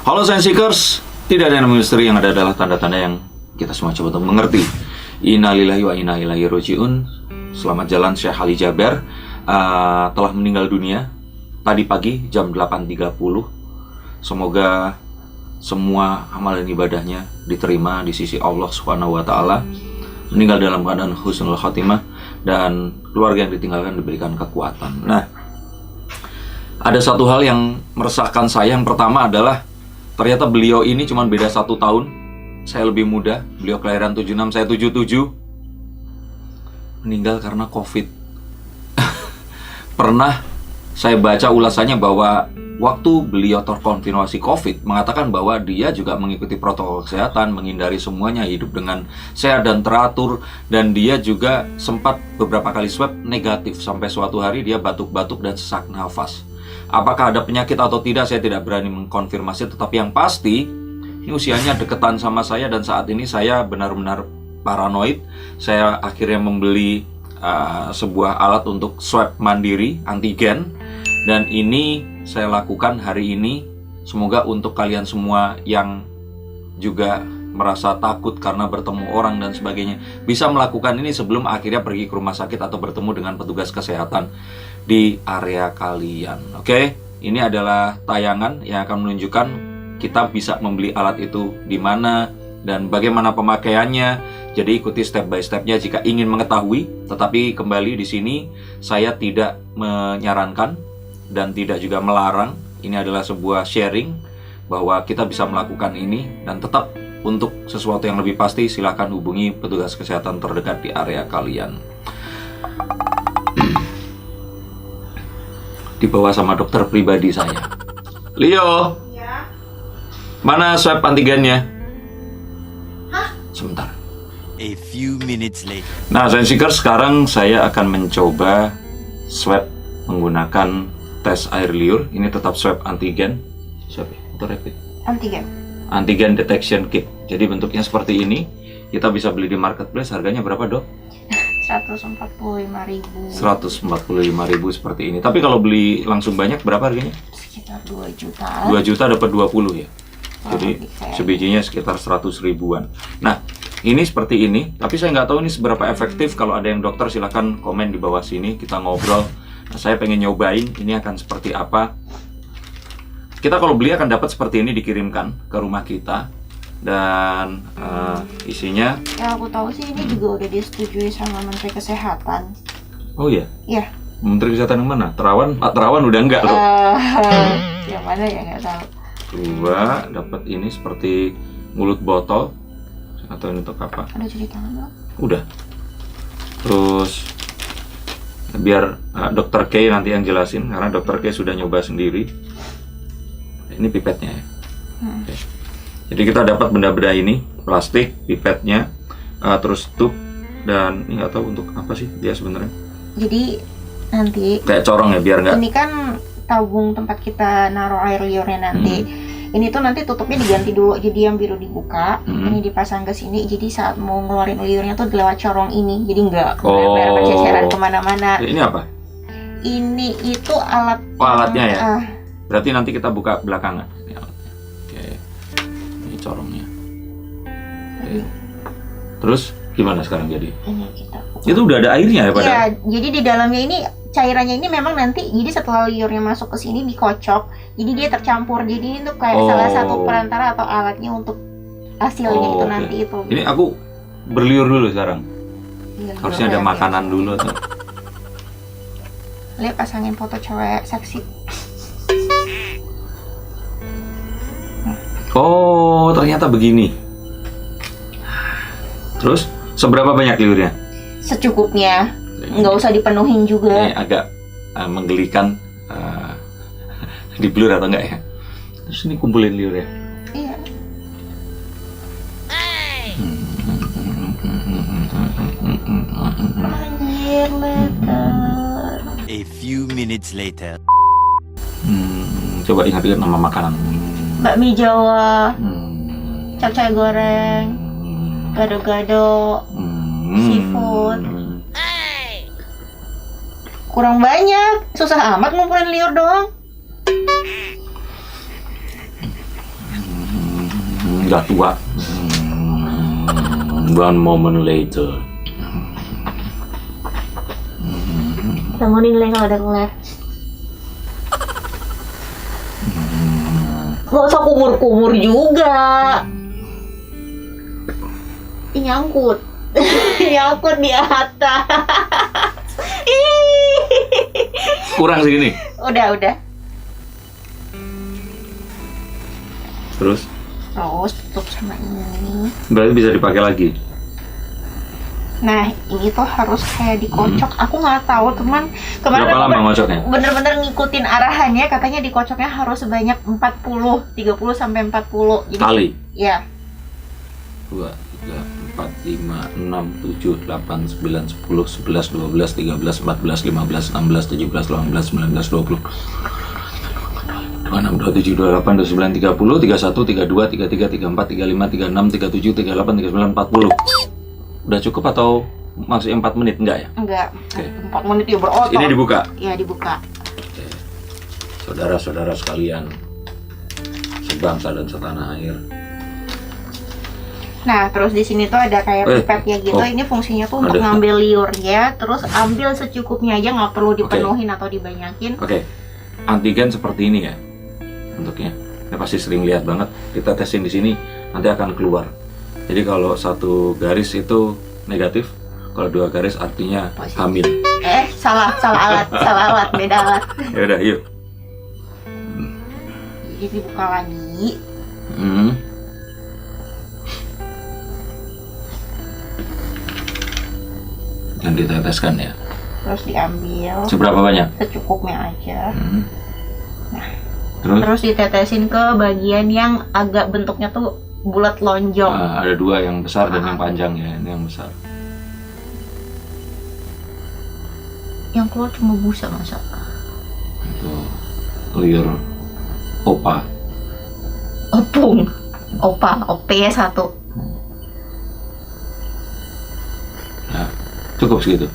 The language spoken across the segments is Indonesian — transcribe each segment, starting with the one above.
Halo Science Seekers, tidak ada yang misteri, yang ada adalah tanda-tanda yang kita semua coba untuk mengerti. Innalillahi wa inna ilaihi raji'un. Selamat jalan Syekh Ali Jaber telah meninggal dunia tadi pagi jam 8.30. Semoga semua amalan ibadahnya diterima di sisi Allah Subhanahu wa taala. Meninggal dalam keadaan husnul khotimah dan keluarga yang ditinggalkan diberikan kekuatan. Nah, ada satu hal yang meresahkan saya. Yang pertama adalah ternyata beliau ini cuma beda 1 tahun. Saya lebih muda. Beliau kelahiran 76, saya 77. Meninggal karena COVID. Pernah saya baca ulasannya bahwa waktu beliau terkonfirmasi COVID, mengatakan bahwa dia juga mengikuti protokol kesehatan, menghindari semuanya, hidup dengan sehat dan teratur. Dan dia juga sempat beberapa kali swab negatif. Sampai suatu hari dia batuk-batuk dan sesak nafas. Apakah ada penyakit atau tidak, saya tidak berani mengkonfirmasi. Tetapi yang pasti, ini usianya deketan sama saya. Dan saat ini saya benar-benar paranoid. Saya akhirnya membeli sebuah alat untuk swab mandiri, antigen. Dan ini saya lakukan hari ini. Semoga untuk kalian semua yang juga merasa takut karena bertemu orang dan sebagainya, bisa melakukan ini sebelum akhirnya pergi ke rumah sakit atau bertemu dengan petugas kesehatan di area kalian. Oke, ini adalah tayangan yang akan menunjukkan kita bisa membeli alat itu di mana dan bagaimana pemakaiannya. Jadi ikuti step by stepnya jika ingin mengetahui. Tetapi kembali di sini saya tidak menyarankan dan tidak juga melarang. Ini adalah sebuah sharing bahwa kita bisa melakukan ini, dan tetap untuk sesuatu yang lebih pasti silahkan hubungi petugas kesehatan terdekat di area kalian. Dibawa sama dokter pribadi saya. Leo, Ya. mana swab antigennya? Hah? Sebentar. A few minutes later. Nah, Science Seeker, sekarang saya akan mencoba swab menggunakan tes air liur. Ini tetap swab antigen. Swab atau rapid? Antigen. Antigen detection kit. Jadi bentuknya seperti ini. Kita bisa beli di marketplace. Harganya berapa, Dok? 145.000. 145.000 seperti ini. Tapi kalau beli langsung banyak berapa harganya? Sekitar 2 juta. 2 juta dapat 20 ya. Jadi lebih kayak sebijinya sekitar 100 ribuan. Nah, ini seperti ini. Tapi saya nggak tahu ini seberapa efektif. Kalau ada yang dokter silahkan komen di bawah sini. Kita ngobrol. Nah, saya pengen nyobain ini akan seperti apa. Kita kalau beli akan dapat seperti ini, dikirimkan ke rumah kita. Dan isinya, Ya aku tahu sih ini juga udah disetujui sama Menteri Kesehatan. oh iya, Iya. Menteri Kesehatan yang mana? Terawan? Pak Terawan udah enggak loh. Yang mana ya nggak tahu. Dua, dapat ini seperti mulut botol. Atau ini untuk apa? Ada cuci tangan nggak? Udah. Terus biar dokter K nanti yang jelasin, karena dokter K sudah nyoba sendiri. Ini pipetnya ya. Oke. Jadi kita dapat benda-benda ini, plastik, pipetnya, terus tube, dan ini nggak tahu untuk apa sih dia sebenarnya. Jadi nanti Kayak corong ya, biar nggak. ini kan tabung tempat kita naruh air liurnya nanti. Ini tuh nanti tutupnya diganti dulu, jadi yang biru dibuka, ini dipasang ke sini. Jadi saat mau ngeluarin liurnya tuh lewat corong ini, jadi nggak berceceran kemana-mana. Ini apa? Ini itu alat. Oh, alatnya ya? Ah, Berarti nanti kita buka belakangan. Ini alatnya. Oke. Ini corongnya. Oke. Terus gimana sekarang jadi? ini kita buka. Itu udah ada airnya ya Iya, padahal? jadi di dalamnya ini cairannya ini memang nanti, jadi setelah liurnya masuk ke sini dikocok, jadi dia tercampur. Jadi ini tuh kayak salah satu perantara atau alatnya untuk hasilnya itu oke. nanti itu. Ini aku berliur dulu sekarang. Iya, Harusnya ada liurnya. makanan dulu tuh. Lihat, pasangin foto cewek seksi. Oh, ternyata begini. Terus seberapa banyak liurnya? Secukupnya, nggak usah dipenuhin Ini juga. agak menggelikan. Di blur atau enggak ya? Terus ini kumpulin liurnya. Iya. Anjir, letter. A few minutes later. Coba ingat-ingat nama makanan. Bakmi Jawa, Hmm. capcay goreng, gado-gado, seafood. Kurang banyak, susah amat ngumpulin liur doang. Nggak tua. One moment later. Bangunin Leng kalau udah kelar. Gak usah kumur-kumur juga. Ih, nyangkut. Nyangkut di atas. Kurang segini. Udah. Terus Tutup sama ini. berarti bisa dipakai lagi. Nah, ini tuh harus kayak dikocok. Aku nggak tahu, teman. Kemarin Berapa lama ngocoknya? bener-bener ngikutin arahannya, katanya dikocoknya harus sebanyak 30 sampai 40. Jadi, Kali. ya. 2, 3, 4, 5, 6, 7, 8, 9, 10, 11, 12, 13, 14, 15, 16, 17, 18, 19, 20, 26, 27, 28, 29, 30, 31, 32, 33, 34, 35, 36, 37, 38, 39, 40. Udah cukup atau maksudnya 4 menit? Enggak ya? Enggak. Oke. 4 menit ya berotot. Ini dibuka. Ya, dibuka. Oke. Saudara-saudara sekalian, sebangsa dan setanah air. Nah, terus di sini tuh ada kayak pipet ya gitu. Ini fungsinya tuh untuk Ada. ngambil liurnya, terus ambil secukupnya aja, nggak perlu dipenuhin atau dibanyakin. Oke. Antigen seperti ini ya bentuknya. Ini pasti sering lihat banget. Kita tesin di sini, nanti akan keluar. Jadi kalau satu garis itu negatif, kalau 2 garis artinya Positif. hamil. Salah alat, beda alat. Ya udah, yuk. Jadi dibuka lagi. Dan diteteskan ya. Terus diambil Seberapa banyak? secukupnya aja. Terus Terus ditetesin ke bagian yang agak bentuknya tuh bulat lonjong. ada 2 yang besar dan yang panjang ya. Ini yang besar. Yang keluar cuma busa masa. Itu liur opa. Opung. Opa, OP 1. Nah, cukup segitu.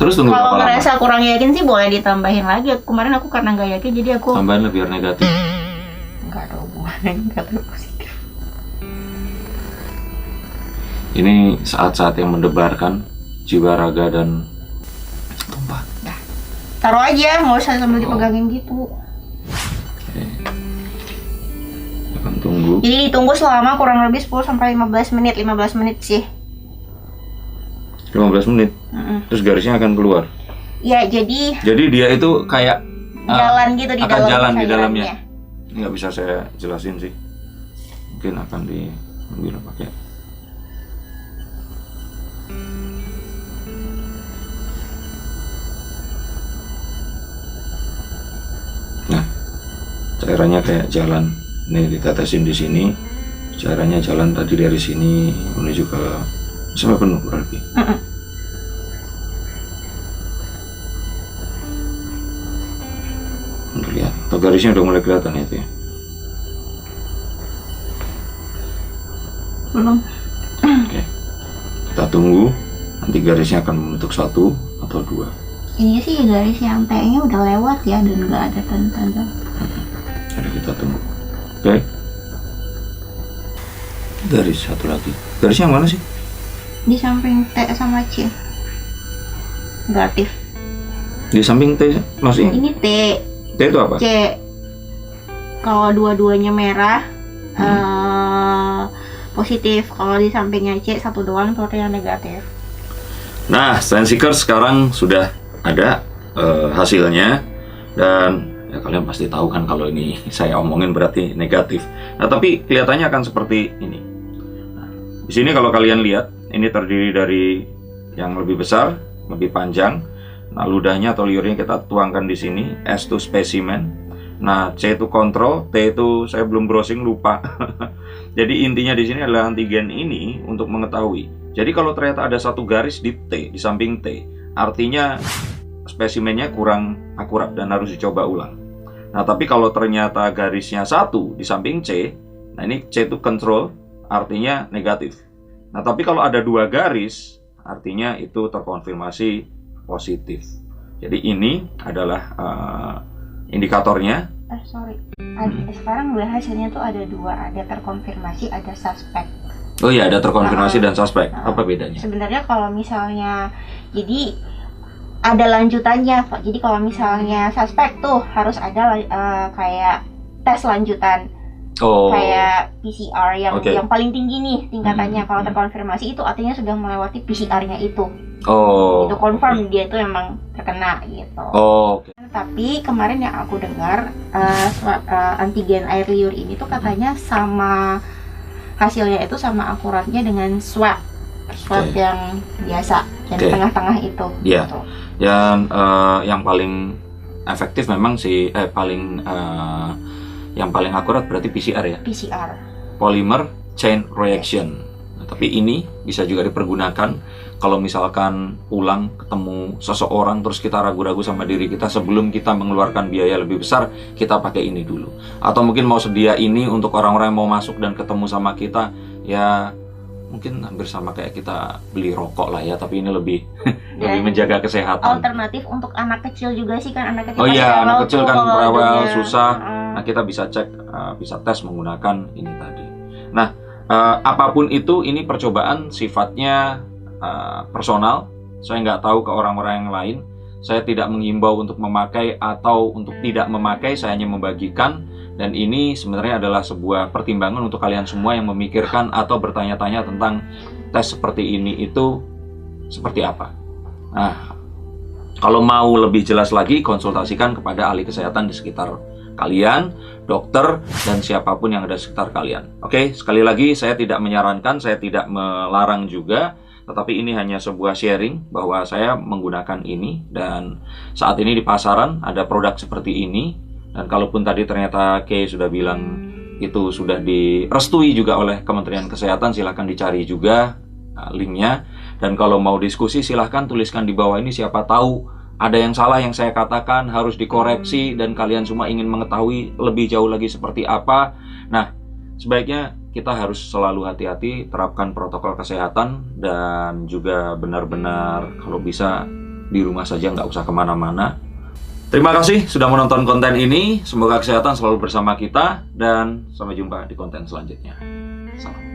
Terus tunggu Kalau berapa lama? ngerasa kurang yakin sih boleh ditambahin lagi. Kemarin aku karena nggak yakin jadi aku Tambahin biar negatif. nggak ada hubungannya, nggak ada positif. Ini saat-saat yang mendebarkan jiwa, raga, dan tumpah. Taruh aja, nggak usah sambil dipegangin gitu. Oke. Akan tunggu. Jadi ditunggu selama kurang lebih 10 sampai 15 menit. 15 menit sih. 15 menit. Terus garisnya akan keluar. Ya, jadi Jadi dia itu kayak jalan gitu di akan dalam jalan di cairannya. dalamnya. Ini nggak bisa saya jelasin sih. Mungkin akan diambil pakai. Nah, cairannya kayak jalan. Ini ditetesin di sini. Cairannya jalan tadi dari sini menuju ke sampai penuh berarti. Untuk lihat. Atau garisnya udah mulai kelihatan itu ya. Belum. Oke. Kita tunggu. Nanti garisnya akan membentuk 1 atau 2. Ini sih garis yang T-nya udah lewat ya dan nggak ada tanda-tanda. Jadi kita tunggu. Oke. Garis satu lagi. Garisnya yang mana sih? Di samping T sama C. Negatif. Di samping T maksudnya? Ini T, T itu apa? C. Kalau dua-duanya merah, positif. Kalau di sampingnya C satu doang itu yang negatif. Nah, Strand Seeker sekarang sudah ada hasilnya. Dan ya kalian pasti tahu kan kalau ini saya omongin berarti negatif. Nah, tapi kelihatannya akan seperti ini. Nah, di sini kalau kalian lihat, ini terdiri dari yang lebih besar, lebih panjang. Nah, ludahnya atau liurnya kita tuangkan di sini. S itu spesimen. Nah, C itu kontrol, T itu saya belum browsing, lupa. Jadi intinya di sini adalah antigen ini untuk mengetahui. Jadi kalau ternyata ada satu garis di T, di samping T, artinya spesimennya kurang akurat dan harus dicoba ulang. Nah, tapi kalau ternyata garisnya 1 di samping C, nah ini C itu control, artinya negatif. Nah, tapi kalau ada 2 garis, artinya itu terkonfirmasi positif. Jadi ini adalah indikatornya Sekarang hasilnya tuh ada dua, ada terkonfirmasi, ada suspek. Oh iya, ada terkonfirmasi dan suspek. Apa bedanya? Sebenarnya kalau misalnya, jadi ada lanjutannya, Pak. Jadi kalau misalnya suspek tuh harus ada kayak tes lanjutan. Kayak PCR yang paling tinggi nih tingkatannya. Kalau terkonfirmasi itu artinya sudah melewati PCR-nya itu. Itu confirm dia itu emang terkena gitu. Tapi kemarin yang aku dengar antigen air liur ini tuh katanya sama hasilnya itu sama akuratnya dengan swab yang biasa yang di tengah-tengah itu. Iya. Gitu. Dan yang paling efektif memang yang paling akurat berarti PCR ya? PCR. Polymer chain reaction. Nah, tapi ini bisa juga dipergunakan kalau misalkan pulang ketemu seseorang terus kita ragu-ragu sama diri kita, sebelum kita mengeluarkan biaya lebih besar, kita pakai ini dulu. Atau mungkin mau sedia ini untuk orang-orang yang mau masuk dan ketemu sama kita, ya mungkin hampir sama kayak kita beli rokok lah ya, tapi ini lebih lebih menjaga kesehatan. Alternatif untuk anak kecil juga sih kan, anak kecil. Oh iya, anak kecil kan berawal susah. Nah, kita bisa cek, bisa tes menggunakan ini tadi. Nah, apapun itu, ini percobaan sifatnya personal. Saya nggak tahu ke orang-orang yang lain. Saya tidak menghimbau untuk memakai atau untuk tidak memakai. Saya hanya membagikan. Dan ini sebenarnya adalah sebuah pertimbangan untuk kalian semua yang memikirkan atau bertanya-tanya tentang tes seperti ini itu seperti apa. Nah, kalau mau lebih jelas lagi, konsultasikan kepada ahli kesehatan di sekitar kalian, dokter, dan siapapun yang ada di sekitar kalian. Oke, sekali lagi saya tidak menyarankan, saya tidak melarang juga, tetapi ini hanya sebuah sharing bahwa saya menggunakan ini, dan saat ini di pasaran ada produk seperti ini. Dan kalaupun tadi ternyata Kay sudah bilang itu sudah direstui juga oleh Kementerian Kesehatan, silahkan dicari juga linknya. Dan kalau mau diskusi silahkan tuliskan di bawah ini, siapa tahu ada yang salah yang saya katakan, harus dikoreksi, dan kalian semua ingin mengetahui lebih jauh lagi seperti apa. Nah, sebaiknya kita harus selalu hati-hati, terapkan protokol kesehatan, dan juga benar-benar kalau bisa di rumah saja, nggak usah kemana-mana. Terima kasih sudah menonton konten ini. Semoga kesehatan selalu bersama kita, dan sampai jumpa di konten selanjutnya. Salam.